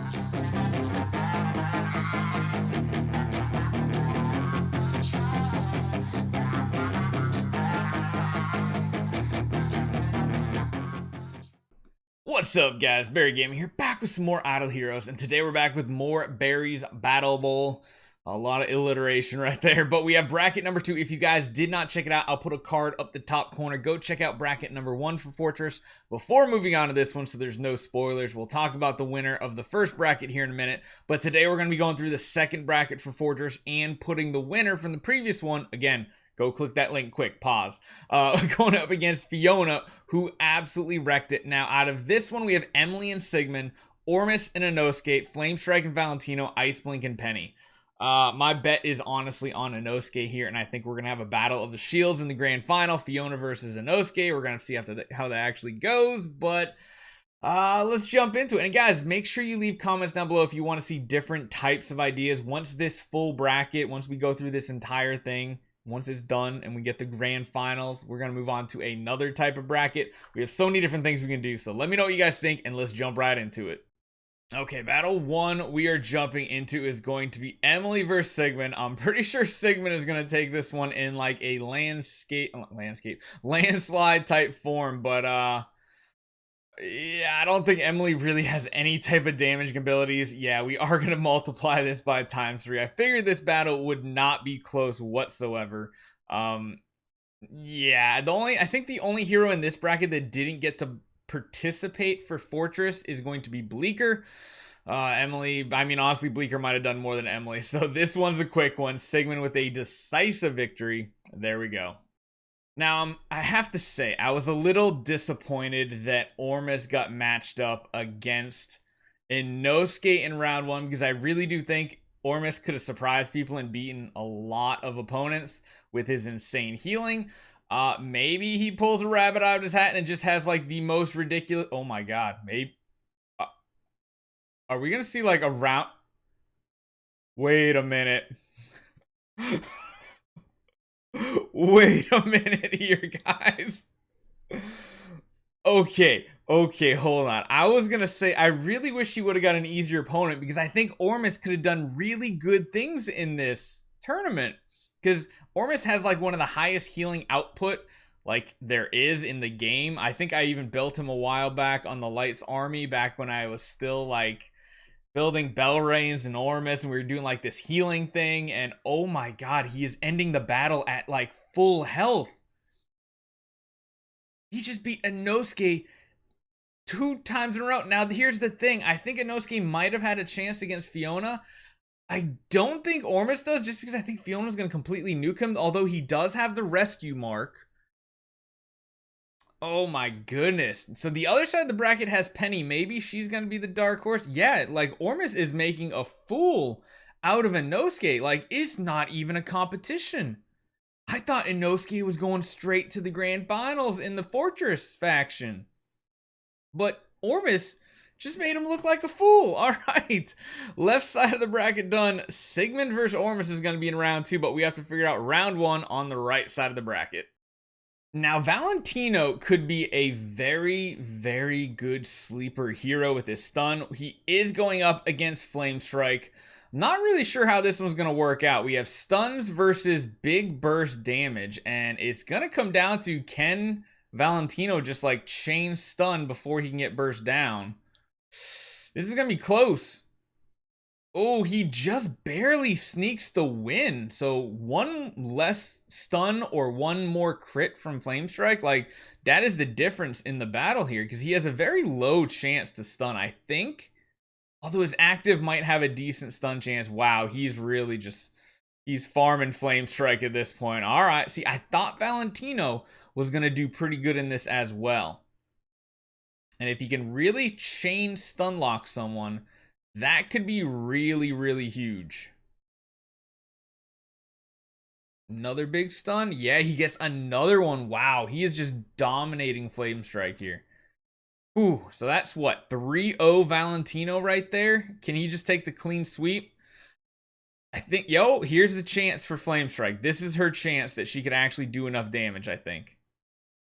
What's up, guys? Barry Gaming here, back with some more Idle Heroes, and today we're back with more Barry's Battle Bowl. A lot of alliteration right there, but we have bracket number 2. If you guys did not check it out, I'll put a card up the top corner. Go check out bracket number 1 for Fortress before moving on to this one, so there's no spoilers. We'll talk about the winner of the first bracket here in a minute, but today we're going to be going through the second bracket for Fortress and putting the winner from the previous one, again, go click that link quick, pause. Going up against Fiona, who absolutely wrecked it. Now, out of this one, we have Emily and Sigmund, Ormus and Inosuke, Flamestrike and Valentino, Ice Blink and Penny. My bet is honestly on Inosuke here, and I think we're going to have a battle of the shields in the grand final, Fiona versus Inosuke. We're going to see how that actually goes, but let's jump into it. And guys, make sure you leave comments down below if you want to see different types of ideas. Once this full bracket, once we go through this entire thing, once it's done and we get the grand finals, we're going to move on to another type of bracket. We have so many different things we can do, so let me know what you guys think, and let's jump right into it. Okay, battle 1 we are jumping into is going to be Emily versus Sigmund. I'm pretty sure Sigmund is going to take this one in like a landslide type form, but yeah, I don't think Emily really has any type of damage abilities. Yeah, we are going to multiply this by ×3. I figured this battle would not be close whatsoever. Yeah, I think the only hero in this bracket that didn't get to participate for Fortress is going to be Bleeker. Emily, I mean, honestly, Bleeker might have done more than Emily. So this one's a quick one. Sigmund with a decisive victory. There we go. Now, I have to say, I was a little disappointed that Ormus got matched up against Inosuke in round 1, because I really do think Ormus could have surprised people and beaten a lot of opponents with his insane healing. Maybe he pulls a rabbit out of his hat and just has like the most ridiculous... Oh my god, maybe... are we gonna see like a round... Wait a minute. Wait a minute here, guys. Okay, hold on. I was gonna say, I really wish he would have got an easier opponent, because I think Ormus could have done really good things in this tournament. Because Ormus has like one of the highest healing output like there is in the game. I think I even built him a while back on the Lights Army, back when I was still like building Belrains and Ormus, and we were doing like this healing thing, and oh my god, he is ending the battle at like full health. He just beat Inosuke 2 times in a row. Now here's the thing, I think Inosuke might have had a chance against Fiona. I don't think Ormus does, just because I think Fiona's going to completely nuke him, although he does have the rescue mark. Oh my goodness. So the other side of the bracket has Penny. Maybe she's going to be the dark horse. Yeah, like Ormus is making a fool out of Inosuke. Like, it's not even a competition. I thought Inosuke was going straight to the grand finals in the Fortress faction. But Ormus just made him look like a fool. All right, left side of the bracket done. Sigmund versus Ormus is going to be in round 2, but we have to figure out round 1 on the right side of the bracket. Now, Valentino could be a very, very good sleeper hero with his stun. He is going up against Flamestrike. Not really sure how this one's going to work out. We have stuns versus big burst damage, and it's going to come down to, can Valentino just like chain stun before he can get burst down? This is going to be close. Oh, he just barely sneaks the win. So 1 less stun or 1 more crit from Flamestrike. Like, that is the difference in the battle here, because he has a very low chance to stun, I think. Although his active might have a decent stun chance. Wow, he's really just... he's farming Flamestrike at this point. All right. See, I thought Valentino was going to do pretty good in this as well. And if he can really chain stun lock someone, that could be really, really huge. Another big stun. Yeah, he gets another one. Wow, he is just dominating Flamestrike here. Ooh, so that's what? 3-0 Valentino right there. Can he just take the clean sweep? I think, here's the chance for Flamestrike. This is her chance that she could actually do enough damage, I think.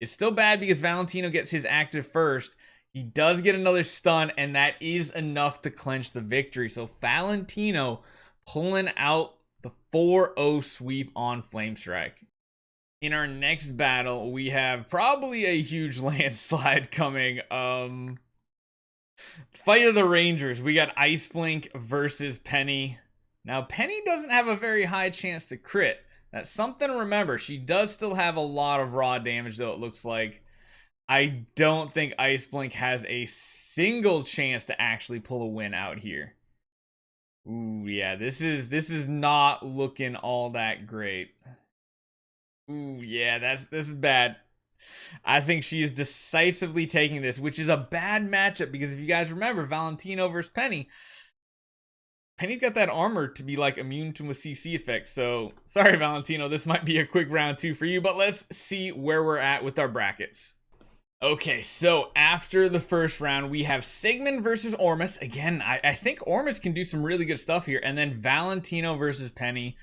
It's still bad because Valentino gets his active first. He does get another stun, and that is enough to clinch the victory. So Valentino pulling out the 4-0 sweep on Flamestrike. In our next battle, we have probably a huge landslide coming. Fight of the Rangers. We got Ice Blink versus Penny. Now, Penny doesn't have a very high chance to crit. That's something to remember. She does still have a lot of raw damage, though, it looks like. I don't think Ice Blink has a single chance to actually pull a win out here. Ooh, yeah, this is not looking all that great. Ooh, yeah, this is bad. I think she is decisively taking this, which is a bad matchup because if you guys remember, Valentino versus Penny, Penny's got that armor to be like immune to a CC effect. So sorry, Valentino, this might be a quick round 2 for you, but let's see where we're at with our brackets. Okay, so after the first round, we have Sigmund versus Ormus. Again, I think Ormus can do some really good stuff here. And then Valentino versus Penny.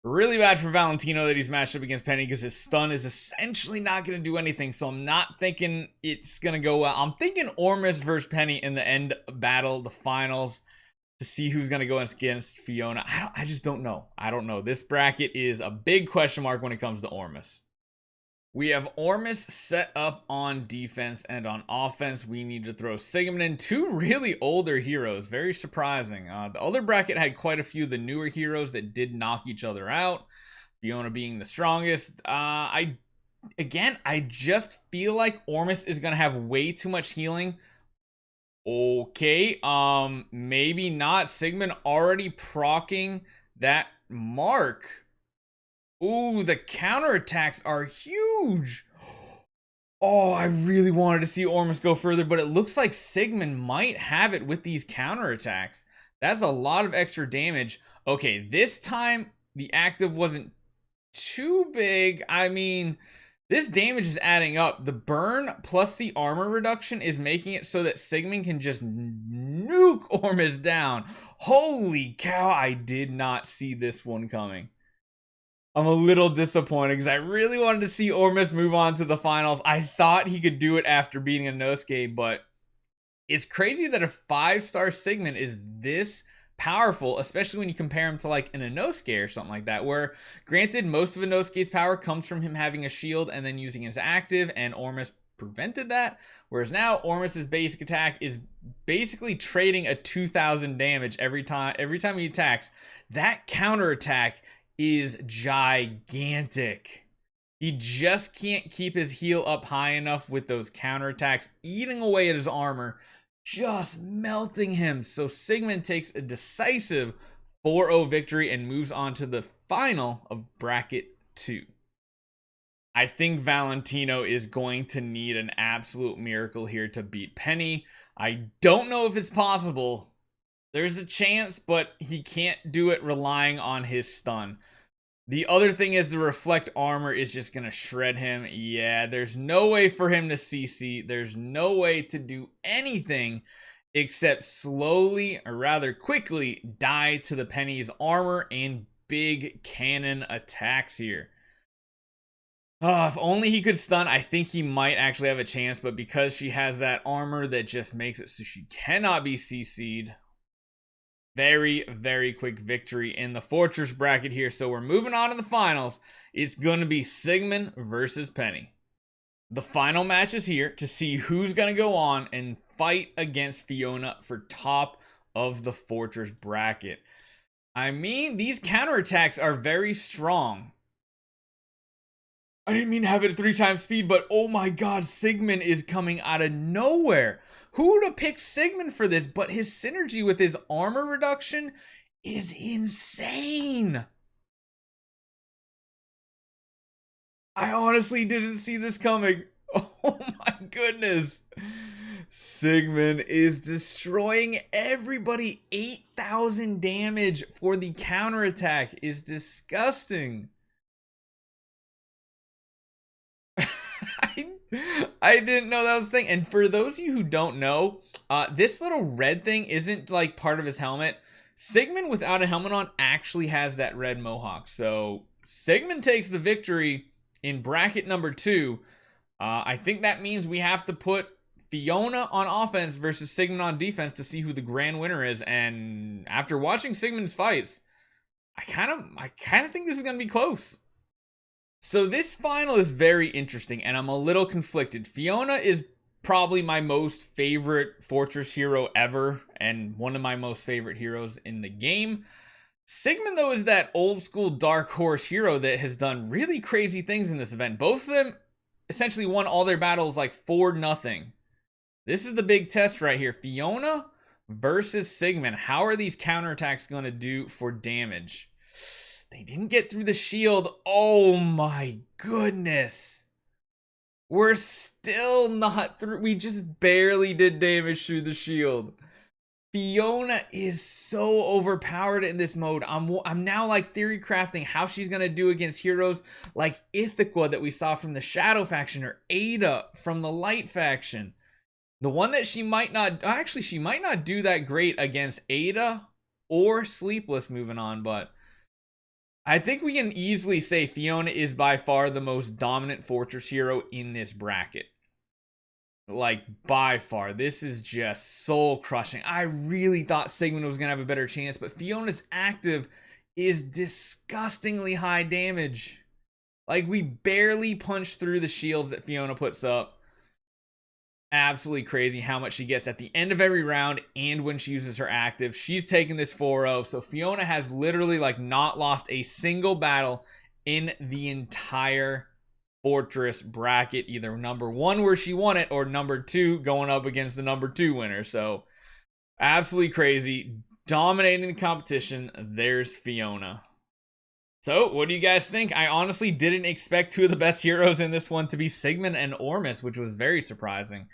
Really bad for Valentino that he's matched up against Penny because his stun is essentially not going to do anything. So I'm not thinking it's going to go well. I'm thinking Ormus versus Penny in the end battle, the finals, to see who's going to go against Fiona. I just don't know. I don't know. This bracket is a big question mark when it comes to Ormus. We have Ormus set up on defense, and on offense, we need to throw Sigmund in. 2 really older heroes. Very surprising. The other bracket had quite a few of the newer heroes that did knock each other out. Fiona being the strongest. I just feel like Ormus is going to have way too much healing. Okay, maybe not. Sigmund already proccing that mark. Ooh, the counterattacks are huge. Oh, I really wanted to see Ormus go further, but it looks like Sigmund might have it with these counterattacks. That's a lot of extra damage. Okay, this time the active wasn't too big. I mean, this damage is adding up. The burn plus the armor reduction is making it so that Sigmund can just nuke Ormus down. Holy cow, I did not see this one coming. I'm a little disappointed because I really wanted to see Ormus move on to the finals. I thought he could do it after beating Inosuke, but it's crazy that a 5-star Sigmund is this powerful, especially when you compare him to like an Inosuke or something like that, where granted most of Inosuke's power comes from him having a shield and then using his active, and Ormus prevented that, whereas now Ormus's basic attack is basically trading a 2000 damage every time he attacks. That counterattack is gigantic. He just can't keep his heal up high enough with those counterattacks eating away at his armor, just melting him. So Sigmund takes a decisive 4-0 victory and moves on to the final of bracket 2. I think Valentino is going to need an absolute miracle here to beat Penny. I don't know if it's possible. There's a chance, but he can't do it relying on his stun. The other thing is the reflect armor is just going to shred him. Yeah, there's no way for him to CC. There's no way to do anything except slowly, or rather quickly, die to the Penny's armor and big cannon attacks here. If only he could stun, I think he might actually have a chance, but because she has that armor that just makes it so she cannot be CC'd, very, very quick victory in the Fortress bracket here. So we're moving on to the finals. It's going to be Sigmund versus Penny. The final match is here to see who's going to go on and fight against Fiona for top of the Fortress bracket. I mean, these counterattacks are very strong. I didn't mean to have it at 3 times speed, but oh my god, Sigmund is coming out of nowhere. Who would have picked Sigmund for this? But his synergy with his armor reduction is insane. I honestly didn't see this coming. Oh my goodness. Sigmund is destroying everybody. 8,000 damage for the counterattack is disgusting. I didn't know that was a thing. And for those of you who don't know, this little red thing isn't like part of his helmet. Sigmund without a helmet on actually has that red mohawk. So Sigmund takes the victory in bracket number 2. I think that means we have to put Fiona on offense versus Sigmund on defense to see who the grand winner is. And after watching Sigmund's fights, I kind of think this is going to be close. So this final is very interesting, and I'm a little conflicted. Fiona is probably my most favorite Fortress hero ever, and one of my most favorite heroes in the game. Sigmund, though, is that old school dark horse hero that has done really crazy things in this event. Both of them essentially won all their battles like 4-0. This is the big test right here. Fiona versus Sigmund. How are these counterattacks going to do for damage? They didn't get through the shield. Oh my goodness. We're still not through. We just barely did damage through the shield. Fiona is so overpowered in this mode. I'm now like theory crafting how she's going to do against heroes like Ithaca that we saw from the Shadow faction, or Ada from the Light faction. The one that she might not, actually she might not do that great against Ada or Sleepless moving on, but I think we can easily say Fiona is by far the most dominant Fortress hero in this bracket. Like, by far. This is just soul crushing. I really thought Sigmund was going to have a better chance, but Fiona's active is disgustingly high damage. Like, we barely punched through the shields that Fiona puts up. Absolutely crazy how much she gets at the end of every round and when she uses her active. She's taking this 4-0, so Fiona has literally like not lost a single battle in the entire Fortress bracket, either number 1 where she won it or number 2 going up against the number 2 winner. So absolutely crazy, dominating the competition. There's Fiona. So what do you guys think? I honestly didn't expect 2 of the best heroes in this one to be Sigmund and Ormus, which was very surprising.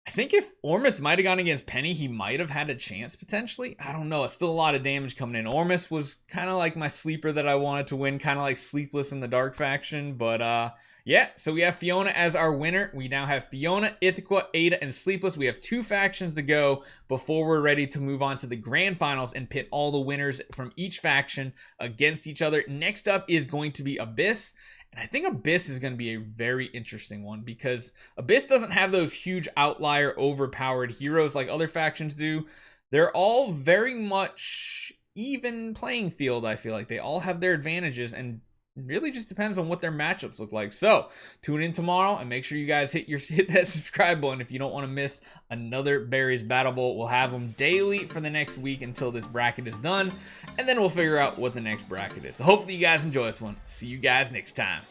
I think if Ormus might have gone against Penny, he might have had a chance potentially. I don't know. It's still a lot of damage coming in. Ormus was kind of like my sleeper that I wanted to win, kind of like Sleepless in the Dark faction. But yeah, so we have Fiona as our winner. We now have Fiona, Ithaca, Ada, and Sleepless. We have 2 factions to go before we're ready to move on to the grand finals and pit all the winners from each faction against each other. Next up is going to be Abyss. And I think Abyss is going to be a very interesting one because Abyss doesn't have those huge outlier overpowered heroes like other factions do. They're all very much even playing field, I feel like. They all have their advantages and really just depends on what their matchups look like. So tune in tomorrow and make sure you guys hit that subscribe button if you don't want to miss another Barry's Battle Bowl. We'll have them daily for the next week until this bracket is done, and then we'll figure out what the next bracket is. So hopefully you guys enjoy this one. See you guys next time.